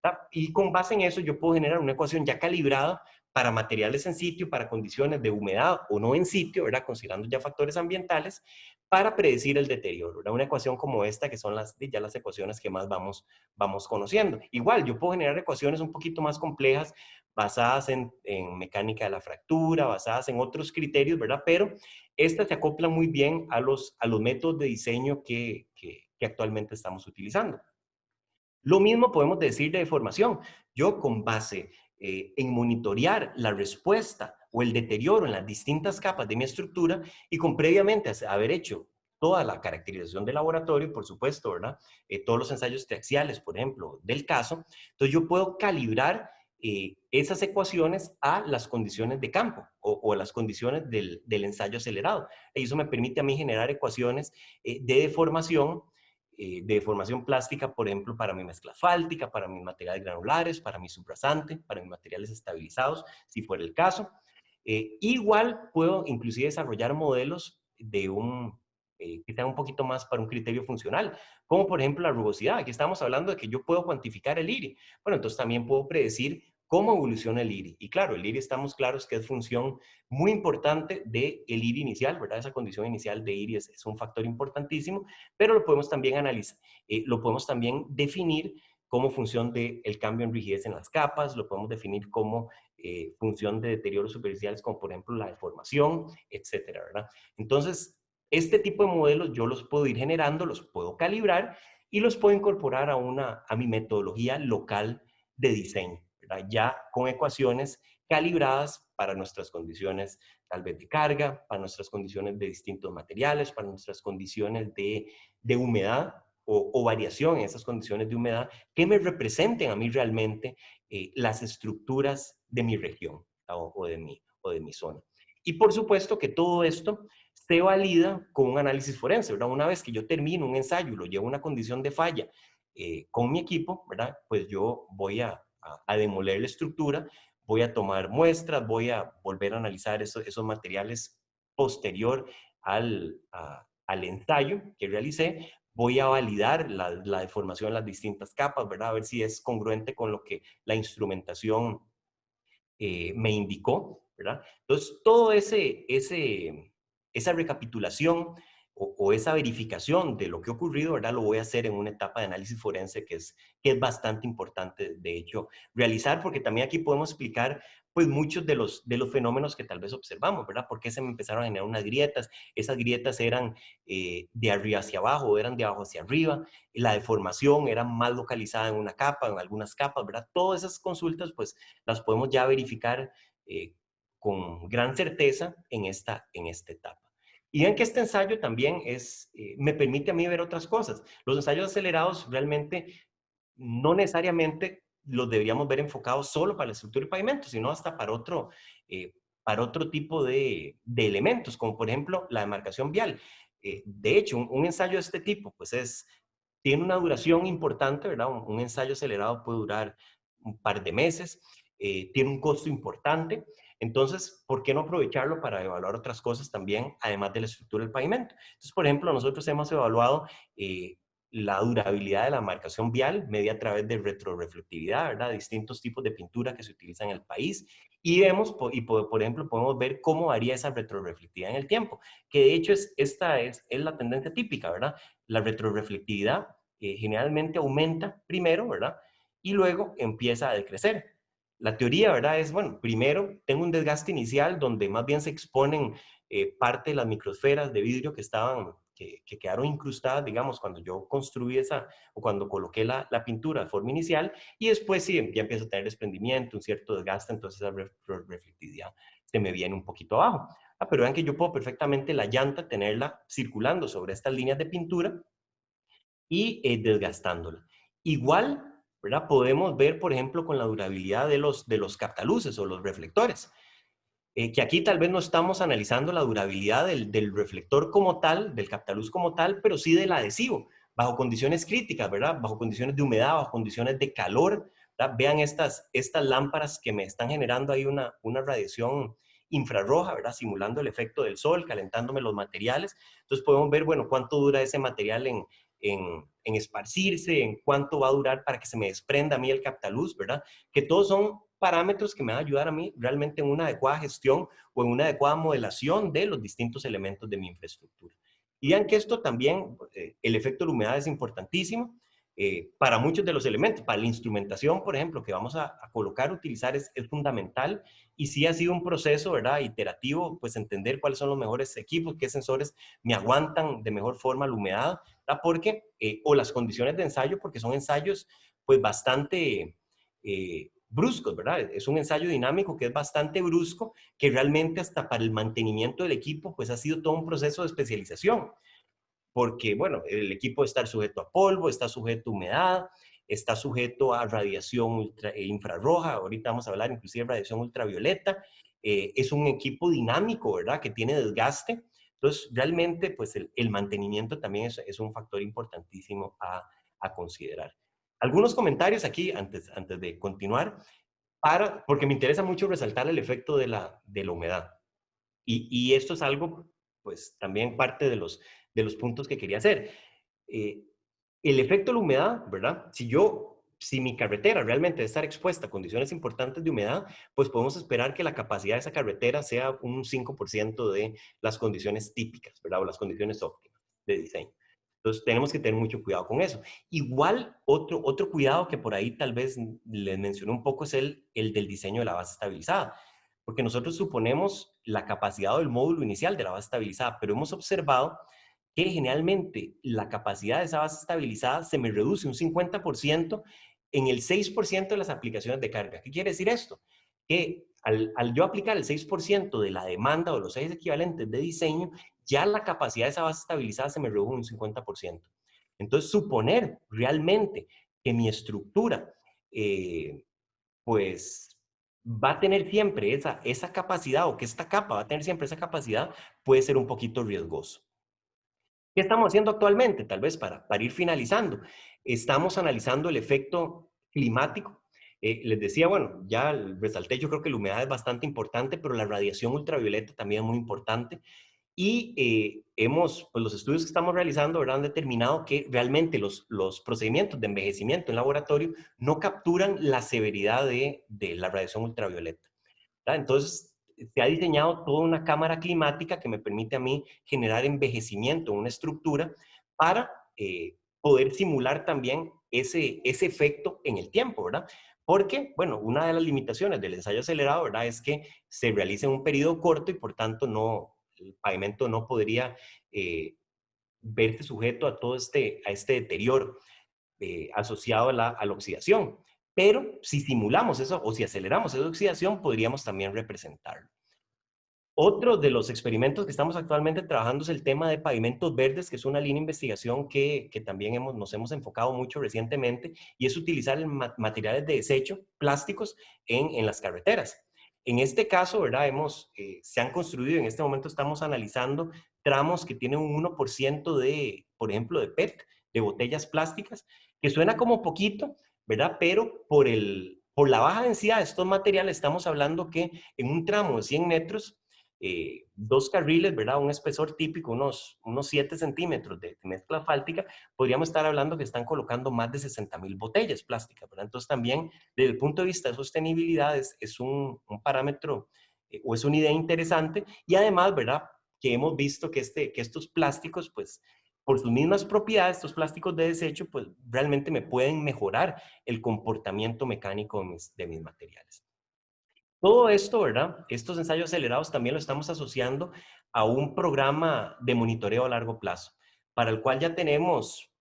S2: ¿Verdad? Y con base en eso yo puedo generar una ecuación ya calibrada para materiales en sitio, para condiciones de humedad o no en sitio, ¿verdad? Considerando ya factores ambientales, para predecir el deterioro, ¿verdad? Una ecuación como esta, que son ya las ecuaciones que más vamos conociendo. Igual, yo puedo generar ecuaciones un poquito más complejas, basadas en mecánica de la fractura, basadas en otros criterios, ¿verdad? Pero estas se acoplan muy bien a los métodos de diseño que actualmente estamos utilizando. Lo mismo podemos decir de deformación. Yo con base en monitorear la respuesta o el deterioro en las distintas capas de mi estructura y con previamente haber hecho toda la caracterización de laboratorio, por supuesto, ¿verdad? Todos los ensayos triaxiales, por ejemplo, del caso. Entonces yo puedo calibrar esas ecuaciones a las condiciones de campo o a las condiciones del ensayo acelerado. Y eso me permite a mí generar ecuaciones de deformación plástica, por ejemplo, para mi mezcla asfáltica, para mis materiales granulares, para mi subrasante, para mis materiales estabilizados, si fuera el caso. Igual puedo inclusive desarrollar modelos que sean un poquito más para un criterio funcional, como por ejemplo la rugosidad. Aquí estamos hablando de que yo puedo cuantificar el IRI. Bueno, entonces también puedo predecir cómo evoluciona el IRI. Y claro, el IRI estamos claros que es función muy importante del IRI inicial, ¿verdad? Esa condición inicial de IRI es un factor importantísimo, pero lo podemos también analizar, lo podemos también definir como función del cambio en rigidez en las capas, lo podemos definir como función de deterioros superficiales, como por ejemplo la deformación, etcétera, ¿verdad? Entonces, este tipo de modelos yo los puedo ir generando, los puedo calibrar y los puedo incorporar a mi metodología local de diseño, ¿verdad? Ya con ecuaciones calibradas para nuestras condiciones tal vez de carga, para nuestras condiciones de distintos materiales, para nuestras condiciones de humedad o variación en esas condiciones de humedad que me representen a mí realmente las estructuras de mi región o de mi zona. Y por supuesto que todo esto se valida con un análisis forense, ¿verdad? Una vez que yo termino un ensayo y lo llevo a una condición de falla con mi equipo, ¿verdad? Pues yo voy a demoler la estructura, voy a tomar muestras, voy a volver a analizar esos materiales posterior al ensayo que realicé, voy a validar la deformación en las distintas capas, ¿verdad? A ver si es congruente con lo que la instrumentación me indicó, ¿verdad? Entonces, todo esa recapitulación o esa verificación de lo que ha ocurrido, ¿verdad? Lo voy a hacer en una etapa de análisis forense que es bastante importante, de hecho, realizar, porque también aquí podemos explicar pues muchos de los fenómenos que tal vez observamos, ¿verdad? ¿Por qué se me empezaron a generar unas grietas? Esas grietas eran de arriba hacia abajo, o eran de abajo hacia arriba, la deformación era más localizada en una capa, en algunas capas, ¿verdad? Todas esas consultas pues las podemos ya verificar con gran certeza en esta etapa. Y ven que este ensayo también me permite a mí ver otras cosas. Los ensayos acelerados realmente no necesariamente los deberíamos ver enfocados solo para la estructura y pavimento, sino hasta para otro tipo de elementos, como por ejemplo la demarcación vial. De hecho, un ensayo de este tipo pues tiene una duración importante, ¿verdad? Un ensayo acelerado puede durar un par de meses, tiene un costo importante. Entonces, ¿por qué no aprovecharlo para evaluar otras cosas también, además de la estructura del pavimento? Entonces, por ejemplo, nosotros hemos evaluado la durabilidad de la marcación vial media a través de retroreflectividad, ¿verdad? Distintos tipos de pintura que se utilizan en el país. Y vemos, por ejemplo, podemos ver cómo varía esa retroreflectividad en el tiempo, que de hecho esta es la tendencia típica, ¿verdad? La retroreflectividad generalmente aumenta primero, ¿verdad? Y luego empieza a decrecer. La teoría, ¿verdad? Es, bueno, primero tengo un desgaste inicial donde más bien se exponen parte de las microsferas de vidrio que quedaron incrustadas, digamos, cuando yo construí o cuando coloqué la pintura de forma inicial, y después sí, ya empiezo a tener desprendimiento, un cierto desgaste, entonces esa reflectividad se me viene un poquito abajo. Pero vean que yo puedo perfectamente la llanta tenerla circulando sobre estas líneas de pintura y desgastándola. Igual, ¿verdad? Podemos ver, por ejemplo, con la durabilidad de los captaluces o los reflectores, que aquí tal vez no estamos analizando la durabilidad del reflector como tal, del captaluz como tal, pero sí del adhesivo, bajo condiciones críticas, ¿verdad? Bajo condiciones de humedad, bajo condiciones de calor, ¿verdad? Vean estas lámparas que me están generando ahí una radiación infrarroja, ¿verdad? Simulando el efecto del sol, calentándome los materiales. Entonces podemos ver, bueno, cuánto dura ese material en esparcirse, en cuánto va a durar para que se me desprenda a mí el captaluz, ¿verdad? Que todos son parámetros que me van a ayudar a mí realmente en una adecuada gestión o en una adecuada modelación de los distintos elementos de mi infraestructura. Y vean que esto también, el efecto de la humedad es importantísimo para muchos de los elementos. Para la instrumentación, por ejemplo, que vamos a colocar, utilizar es fundamental. Y sí ha sido un proceso, ¿verdad? Iterativo, pues entender cuáles son los mejores equipos, qué sensores me aguantan de mejor forma la humedad, ¿verdad? Porque, o las condiciones de ensayo, porque son ensayos pues bastante bruscos, ¿verdad? Es un ensayo dinámico que es bastante brusco, que realmente hasta para el mantenimiento del equipo pues ha sido todo un proceso de especialización, porque bueno, el equipo está sujeto a polvo, está sujeto a humedad, está sujeto a radiación infrarroja, ahorita vamos a hablar inclusive de radiación ultravioleta, es un equipo dinámico, ¿verdad? Que tiene desgaste, entonces realmente pues el mantenimiento también es un factor importantísimo a considerar. Algunos comentarios aquí antes de continuar, porque me interesa mucho resaltar el efecto de la humedad. Y esto es algo, pues también parte de los puntos que quería hacer. Eh, el efecto de la humedad, ¿verdad? Si mi carretera realmente debe estar expuesta a condiciones importantes de humedad, pues podemos esperar que la capacidad de esa carretera sea un 5% de las condiciones típicas, ¿verdad? O las condiciones óptimas de diseño. Entonces tenemos que tener mucho cuidado con eso. Igual, otro cuidado que por ahí tal vez les mencioné un poco es el del diseño de la base estabilizada, porque nosotros suponemos la capacidad del módulo inicial de la base estabilizada, pero hemos observado que generalmente la capacidad de esa base estabilizada se me reduce un 50% en el 6% de las aplicaciones de carga. ¿Qué quiere decir esto? Que al yo aplicar el 6% de la demanda o los 6 equivalentes de diseño, ya la capacidad de esa base estabilizada se me reduce un 50%. Entonces, suponer realmente que mi estructura, pues, va a tener siempre esa capacidad, o que esta capa va a tener siempre esa capacidad, puede ser un poquito riesgoso. ¿Qué estamos haciendo actualmente? Tal vez para ir finalizando. Estamos analizando el efecto climático. Les decía, bueno, ya resalté, yo creo que la humedad es bastante importante, pero la radiación ultravioleta también es muy importante. Y pues los estudios que estamos realizando, ¿verdad? Han determinado que realmente los procedimientos de envejecimiento en laboratorio no capturan la severidad de la radiación ultravioleta, ¿verdad? Entonces, se ha diseñado toda una cámara climática que me permite a mí generar envejecimiento en una estructura para poder simular también ese efecto en el tiempo, ¿verdad? Porque, bueno, una de las limitaciones del ensayo acelerado, ¿verdad?, es que se realiza en un periodo corto y por tanto el pavimento no podría verse sujeto a todo a este deterioro asociado a la oxidación. Pero si simulamos eso o si aceleramos esa oxidación, podríamos también representarlo. Otro de los experimentos que estamos actualmente trabajando es el tema de pavimentos verdes, que es una línea de investigación que también nos hemos enfocado mucho recientemente, y es utilizar materiales de desecho, plásticos, en las carreteras. En este caso, ¿verdad? Se han construido, en este momento estamos analizando tramos que tienen un 1% de, por ejemplo, de PET, de botellas plásticas, que suena como poquito, ¿verdad? Pero por la baja densidad de estos materiales, estamos hablando que en un tramo de 100 metros, 2 carriles, ¿verdad? Un espesor típico, unos 7 centímetros de mezcla asfáltica, podríamos estar hablando que están colocando más de 60,000 botellas plásticas, ¿verdad? Entonces también, desde el punto de vista de sostenibilidad, es un parámetro o es una idea interesante, y además, ¿verdad?, que hemos visto que estos plásticos, pues, por sus mismas propiedades, estos plásticos de desecho, pues, realmente me pueden mejorar el comportamiento mecánico de mis materiales. Todo esto, ¿verdad? Estos ensayos acelerados también lo estamos asociando a un programa de monitoreo a largo plazo, para el cual ya tenemos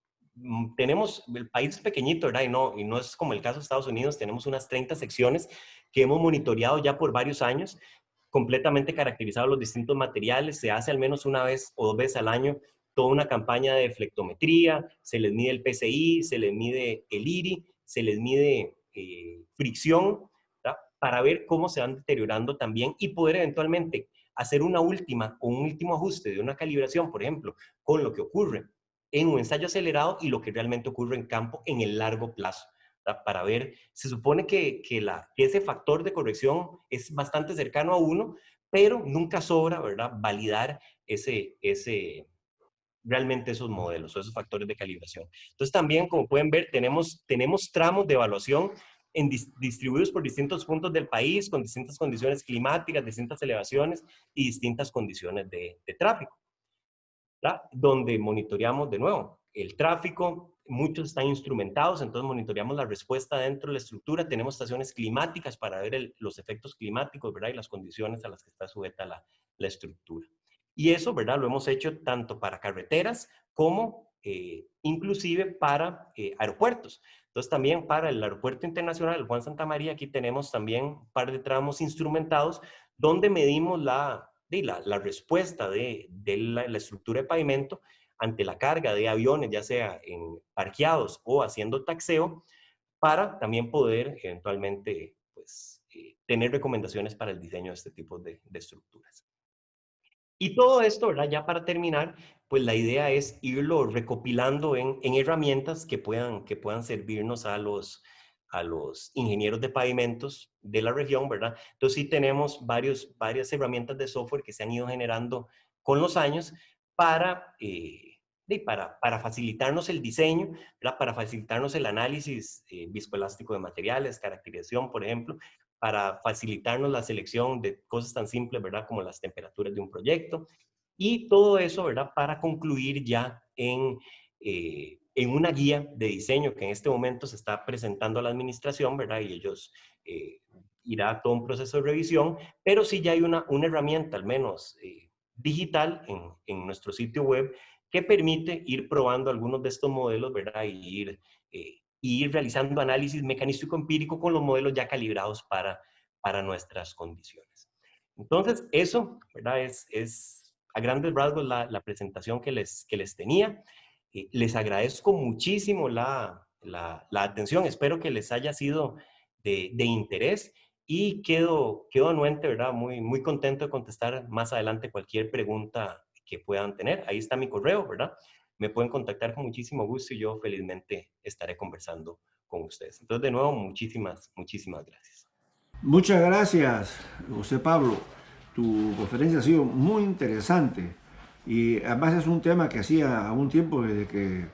S2: el país es pequeñito, ¿verdad? Y no es como el caso de Estados Unidos, tenemos unas 30 secciones que hemos monitoreado ya por varios años, completamente caracterizados los distintos materiales, se hace al menos una vez o 2 veces al año toda una campaña de flectometría, se les mide el PCI, se les mide el IRI, se les mide fricción, para ver cómo se van deteriorando también y poder eventualmente hacer una última o un último ajuste de una calibración, por ejemplo, con lo que ocurre en un ensayo acelerado y lo que realmente ocurre en campo en el largo plazo. Para ver, se supone que ese factor de corrección es bastante cercano a 1, pero nunca sobra, ¿verdad?, validar realmente esos modelos o esos factores de calibración. Entonces también, como pueden ver, tenemos tramos de evaluación distribuidos por distintos puntos del país, con distintas condiciones climáticas, distintas elevaciones y distintas condiciones de tráfico, ¿verdad? Donde monitoreamos de nuevo el tráfico, muchos están instrumentados, entonces monitoreamos la respuesta dentro de la estructura, tenemos estaciones climáticas para ver los efectos climáticos, ¿verdad?, y las condiciones a las que está sujeta la estructura. Y eso, ¿verdad?, lo hemos hecho tanto para carreteras como inclusive para aeropuertos. Entonces también para el Aeropuerto Internacional Juan Santamaría, aquí tenemos también un par de tramos instrumentados donde medimos la respuesta de la estructura de pavimento ante la carga de aviones, ya sea parqueados o haciendo taxeo, para también poder eventualmente, pues, tener recomendaciones para el diseño de este tipo de estructuras. Y todo esto, ¿verdad?, ya para terminar, pues la idea es irlo recopilando en herramientas que puedan servirnos a los ingenieros de pavimentos de la región, ¿verdad? Entonces sí tenemos varias herramientas de software que se han ido generando con los años para, para facilitarnos el diseño, ¿verdad?, para facilitarnos el análisis viscoelástico de materiales, caracterización, por ejemplo, para facilitarnos la selección de cosas tan simples, ¿verdad?, como las temperaturas de un proyecto. Y todo eso, ¿verdad?, para concluir ya en una guía de diseño que en este momento se está presentando a la administración, ¿verdad?, y ellos irá todo un proceso de revisión, pero sí ya hay una herramienta, al menos digital, en nuestro sitio web, que permite ir probando algunos de estos modelos, ¿verdad?, y ir realizando análisis mecanístico-empírico con los modelos ya calibrados para nuestras condiciones. Entonces, eso, ¿verdad?, es a grandes rasgos la presentación que les tenía. Les agradezco muchísimo la atención, espero que les haya sido de interés y quedo anuente, ¿verdad?, muy contento de contestar más adelante cualquier pregunta que puedan tener. Ahí está mi correo, ¿verdad? Me pueden contactar con muchísimo gusto y yo felizmente estaré conversando con ustedes. Entonces, de nuevo, muchísimas gracias.
S1: Muchas gracias, José Pablo. Tu conferencia ha sido muy interesante y además es un tema que hacía un tiempo desde que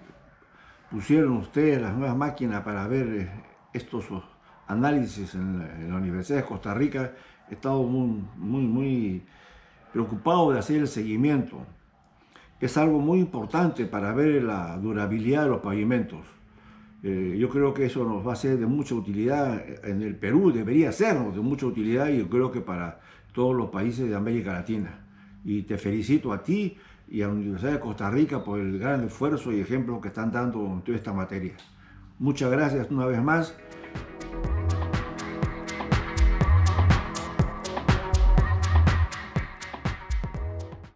S1: pusieron ustedes las nuevas máquinas para ver estos análisis en la Universidad de Costa Rica, he estado muy preocupado de hacer el seguimiento. Es algo muy importante para ver la durabilidad de los pavimentos. Yo creo que eso nos va a ser de mucha utilidad en el Perú, debería sernos de mucha utilidad, y yo creo que para todos los países de América Latina. Y te felicito a ti y a la Universidad de Costa Rica por el gran esfuerzo y ejemplo que están dando en toda esta materia. Muchas gracias una vez más.